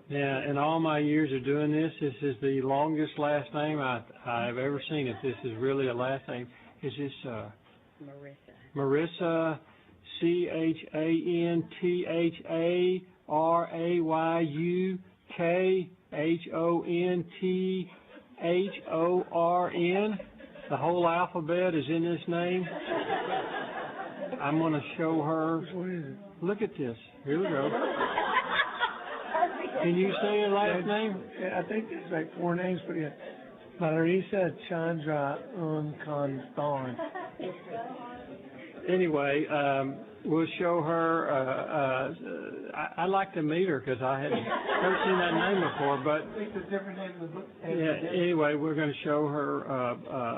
Yeah, in all my years of doing this, this is the longest last name I've ever seen. If this is really a last name, is this Marissa CHANTARAYUKHONTHORN. The whole alphabet is in this name. I'm going to show her. Look at this. Here we go. Can you say her last name? I think there's like 4 names, but yeah. Marissa Chance. Anyway, we'll show her. I'd like to meet her because I hadn't never seen that name before. But it's a different name in the book. yeah. Anyway, we're going to show her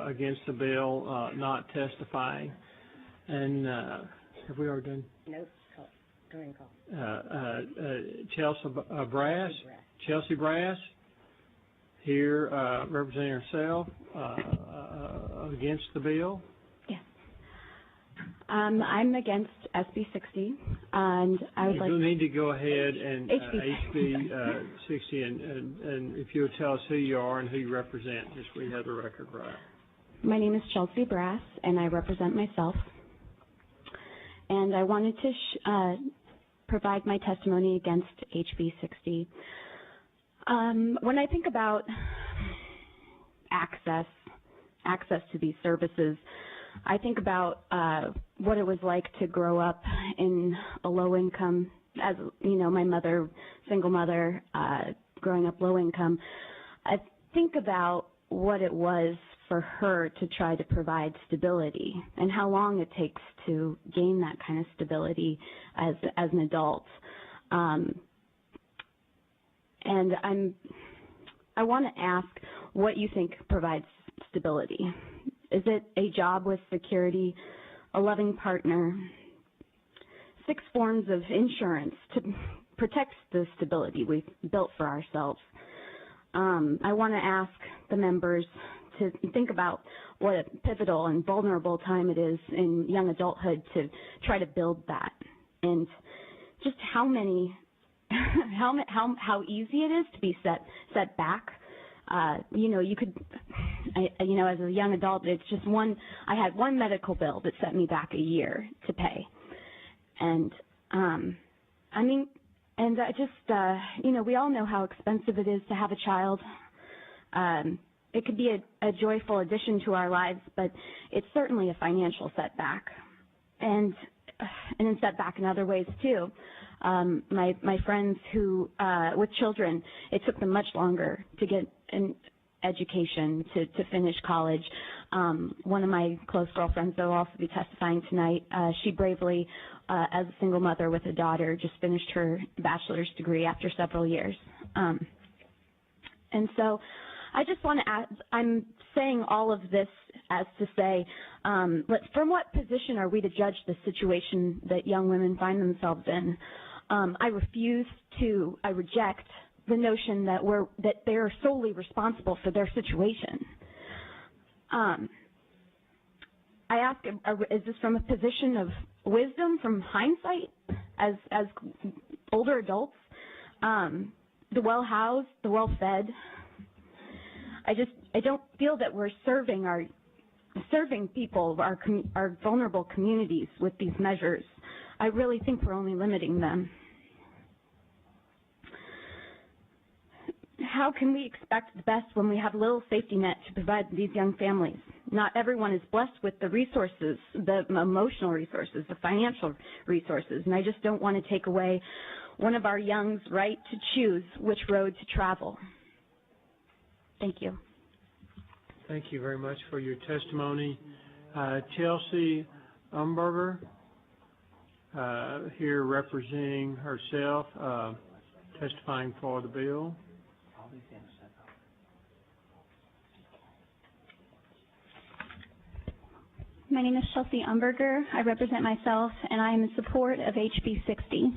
against the bill, not testifying. And have we already done? Nope. During call. Chelsea Brass, here representing herself against the bill. Yes. I'm against SB 60, and I would like. You need to go ahead and HB 60, and if you would tell us who you are and who you represent, just so we have the record right. My name is Chelsea Brass, and I represent myself. And I wanted to provide my testimony against HB 60. When I think about access to these services, I think about what it was like to grow up in a low income, as you know, my mother, single mother, growing up low income. I think about what it was for her to try to provide stability and how long it takes to gain that kind of stability as an adult. And I want to ask what you think provides stability. Is it a job with security, a loving partner, 6 forms of insurance to protect the stability we've built for ourselves? I want to ask the members to think about what a pivotal and vulnerable time it is in young adulthood to try to build that, and just how easy it is to be set back. You know, you could, you know, as a young adult, it's just I had one medical bill that set me back a year to pay, and I mean, and I just, you know, we all know how expensive it is to have a child. It could be a joyful addition to our lives, but it's certainly a financial setback, and a setback in other ways too. My friends who with children, it took them much longer to get an education, to finish college. One of my close girlfriends that will also be testifying tonight, she bravely, as a single mother with a daughter, just finished her bachelor's degree after several years. And so I just want to ask, I'm saying all of this as to say, from what position are we to judge the situation that young women find themselves in? I reject the notion that they are solely responsible for their situation. I ask, is this from a position of wisdom, from hindsight, as older adults, the well-housed, the well-fed? I don't feel that we're serving people, our vulnerable communities with these measures. I really think we're only limiting them. How can we expect the best when we have little safety net to provide these young families? Not everyone is blessed with the resources, the emotional resources, the financial resources, and I just don't want to take away one of our young's right to choose which road to travel. Thank you. Thank you very much for your testimony. Chelsea Umberger, here representing herself, testifying for the bill. My name is Chelsea Umberger. I represent myself, and I am in support of HB 60.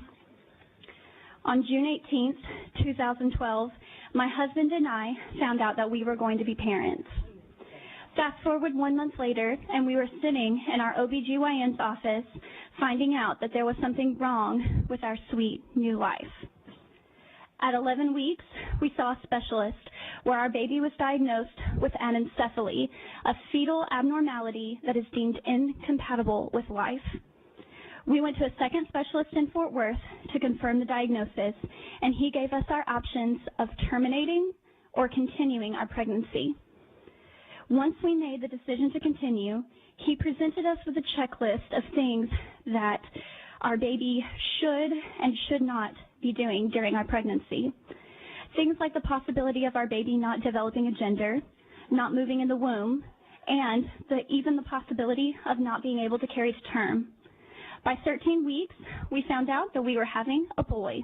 On June 18th, 2012, my husband and I found out that we were going to be parents. Fast forward 1 month later, and we were sitting in our OBGYN's office finding out that there was something wrong with our sweet new life. At 11 weeks, we saw a specialist where our baby was diagnosed with anencephaly, a fetal abnormality that is deemed incompatible with life. We went to a second specialist in Fort Worth to confirm the diagnosis, and he gave us our options of terminating or continuing our pregnancy. Once we made the decision to continue, he presented us with a checklist of things that our baby should and should not be doing during our pregnancy. Things like the possibility of our baby not developing a gender, not moving in the womb, and even the possibility of not being able to carry to term. By 13 weeks, we found out that we were having a boy.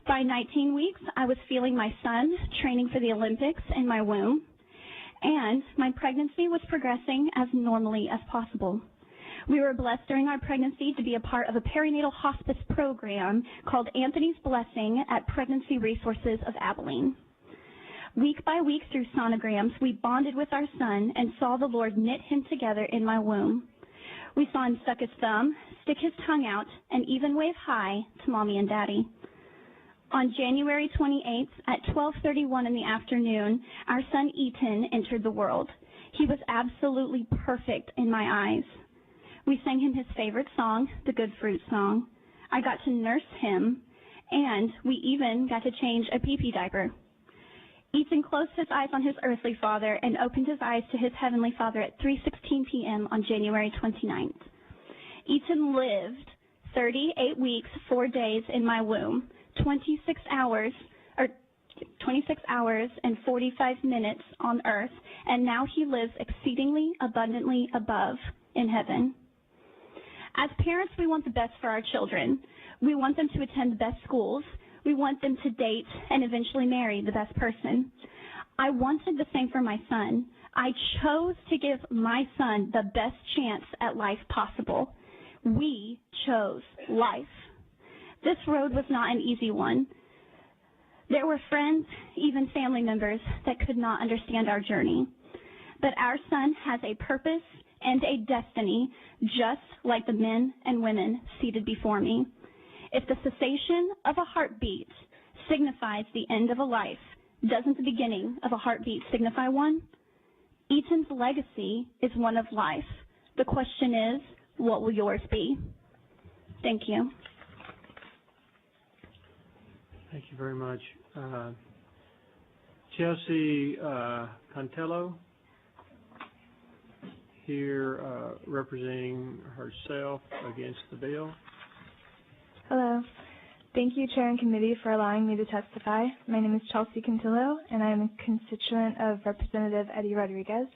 By 19 weeks, I was feeling my son training for the Olympics in my womb, and my pregnancy was progressing as normally as possible. We were blessed during our pregnancy to be a part of a perinatal hospice program called Anthony's Blessing at Pregnancy Resources of Abilene. Week by week through sonograms, we bonded with our son and saw the Lord knit him together in my womb. We saw him suck his thumb, stick his tongue out, and even wave hi to Mommy and Daddy. On January 28th at 12:31 in the afternoon, our son Ethan entered the world. He was absolutely perfect in my eyes. We sang him his favorite song, the Good Fruit song. I got to nurse him, and we even got to change a pee-pee diaper. Ethan closed his eyes on his earthly father and opened his eyes to his heavenly father at 3:16 p.m. on January 29th. Ethan lived 38 weeks, 4 days in my womb, 26 hours and 45 minutes on earth, and now he lives exceedingly abundantly above in heaven. As parents, we want the best for our children. We want them to attend the best schools. We want them to date and eventually marry the best person. I wanted the same for my son. I chose to give my son the best chance at life possible. We chose life. This road was not an easy one. There were friends, even family members, that could not understand our journey. But our son has a purpose and a destiny, just like the men and women seated before me. If the cessation of a heartbeat signifies the end of a life, doesn't the beginning of a heartbeat signify one? Ethan's legacy is one of life. The question is, what will yours be? Thank you. Thank you very much. Chelsea Cantillo, here representing herself against the bill. Hello. Thank you, Chair and Committee, for allowing me to testify. My name is Chelsea Cantillo, and I am a constituent of Representative Eddie Rodriguez.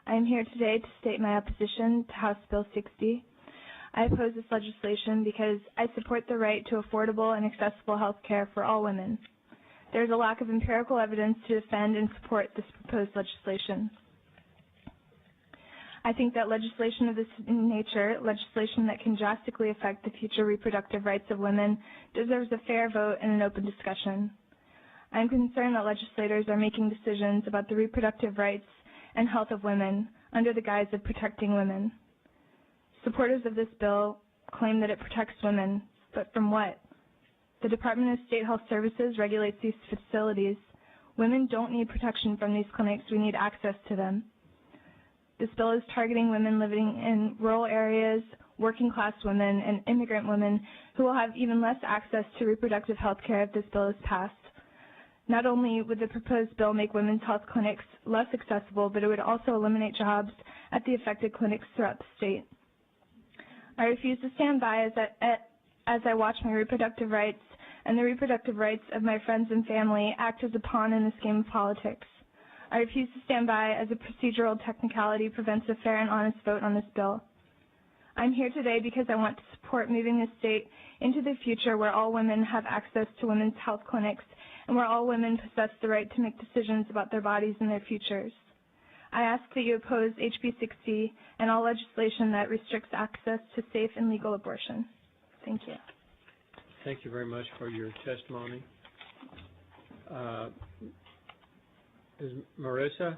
I am here today to state my opposition to House Bill 60. I oppose this legislation because I support the right to affordable and accessible health care for all women. There is a lack of empirical evidence to defend and support this proposed legislation. I think that legislation of this nature, legislation that can drastically affect the future reproductive rights of women, deserves a fair vote and an open discussion. I am concerned that legislators are making decisions about the reproductive rights and health of women under the guise of protecting women. Supporters of this bill claim that it protects women, but from what? The Department of State Health Services regulates these facilities. Women don't need protection from these clinics. We need access to them. This bill is targeting women living in rural areas, working class women, and immigrant women who will have even less access to reproductive health care if this bill is passed. Not only would the proposed bill make women's health clinics less accessible, but it would also eliminate jobs at the affected clinics throughout the state. I refuse to stand by as I watch my reproductive rights and the reproductive rights of my friends and family act as a pawn in this game of politics. I refuse to stand by as a procedural technicality prevents a fair and honest vote on this bill. I'm here today because I want to support moving the state into the future where all women have access to women's health clinics and where all women possess the right to make decisions about their bodies and their futures. I ask that you oppose HB 60 and all legislation that restricts access to safe and legal abortion. Thank you. Thank you very much for your testimony. Is Marissa?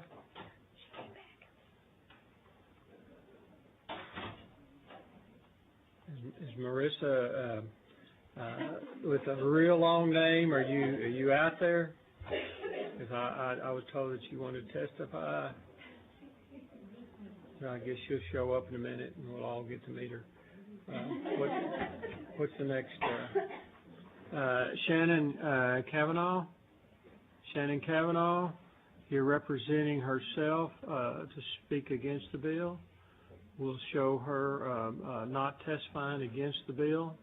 Is Marissa with a real long name? Are you out there? Because I was told that you wanted to testify. So I guess she'll show up in a minute, and we'll all get to meet her. What's the next? Shannon Cavanaugh. Shannon Cavanaugh, here representing herself to speak against the bill. We'll show her not testifying against the bill.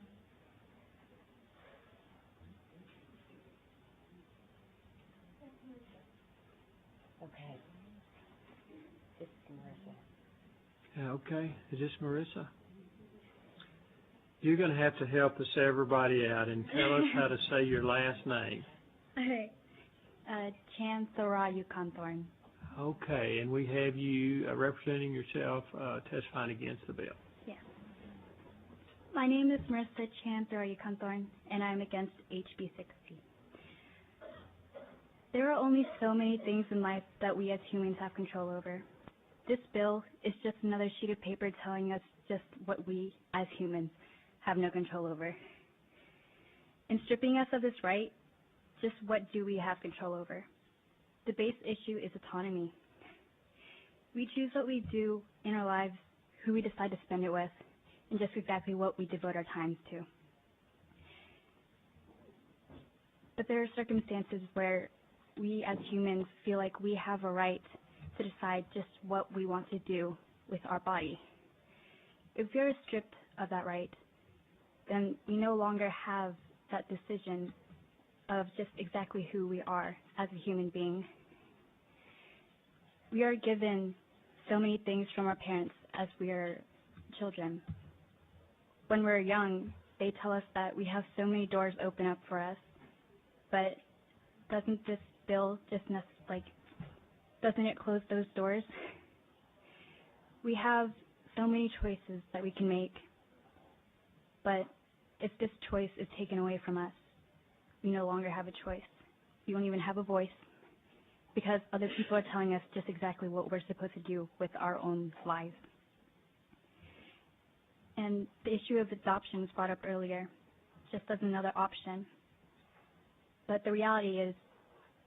Okay. This is Marissa. Okay, is this Marissa? You're going to have to help us, everybody, out and tell us how to say your last name. All right. Chance Cantillo. Okay, and we have you representing yourself testifying against the bill. Yes. My name is Marissa Chance Cantillo, and I'm against HB 60. There are only so many things in life that we as humans have control over. This bill is just another sheet of paper telling us just what we as humans have no control over. In stripping us of this right, just what do we have control over? The base issue is autonomy. We choose what we do in our lives, who we decide to spend it with, and just exactly what we devote our times to. But there are circumstances where we as humans feel like we have a right to decide just what we want to do with our body. If we are stripped of that right, then we no longer have that decision of just exactly who we are as a human being. We are given so many things from our parents as we are children. When we're young, they tell us that we have so many doors open up for us, but doesn't this bill just doesn't it close those doors? We have so many choices that we can make, but if this choice is taken away from us, we no longer have a choice. We don't even have a voice because other people are telling us just exactly what we're supposed to do with our own lives. And the issue of adoption was brought up earlier, just as another option. But the reality is,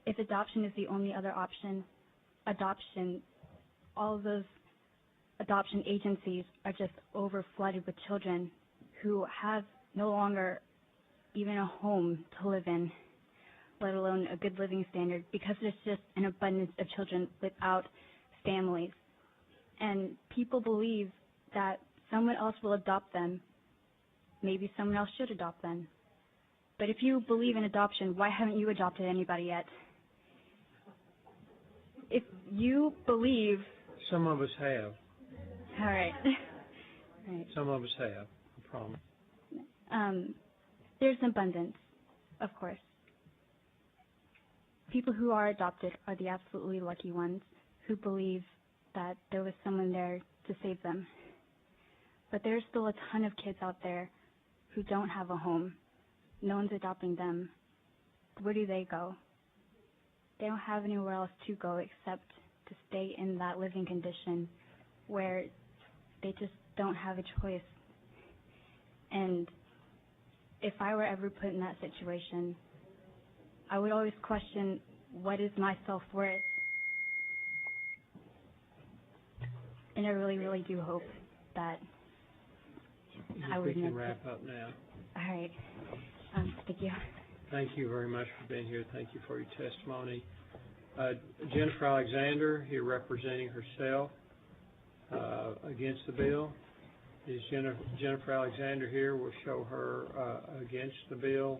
if adoption is the only other option, all of those adoption agencies are just over-flooded with children who have no longer even a home to live in, let alone a good living standard, because there's just an abundance of children without families. And people believe that someone else will adopt them. Maybe someone else should adopt them. But if you believe in adoption, why haven't you adopted anybody yet? If you believe... Some of us have. All right. Right. Some of us have, I promise. There's an abundance, of course. People who are adopted are the absolutely lucky ones who believe that there was someone there to save them. But there's still a ton of kids out there who don't have a home. No one's adopting them. Where do they go? They don't have anywhere else to go except to stay in that living condition where they just don't have a choice. And if I were ever put in that situation, I would always question, what is my self-worth? And I really, really do hope that I would... We can wrap up now. All right. Thank you. Thank you very much for being here. Thank you for your testimony. Jennifer Alexander, here representing herself against the bill. Is Jennifer Alexander here? We'll show her against the bill.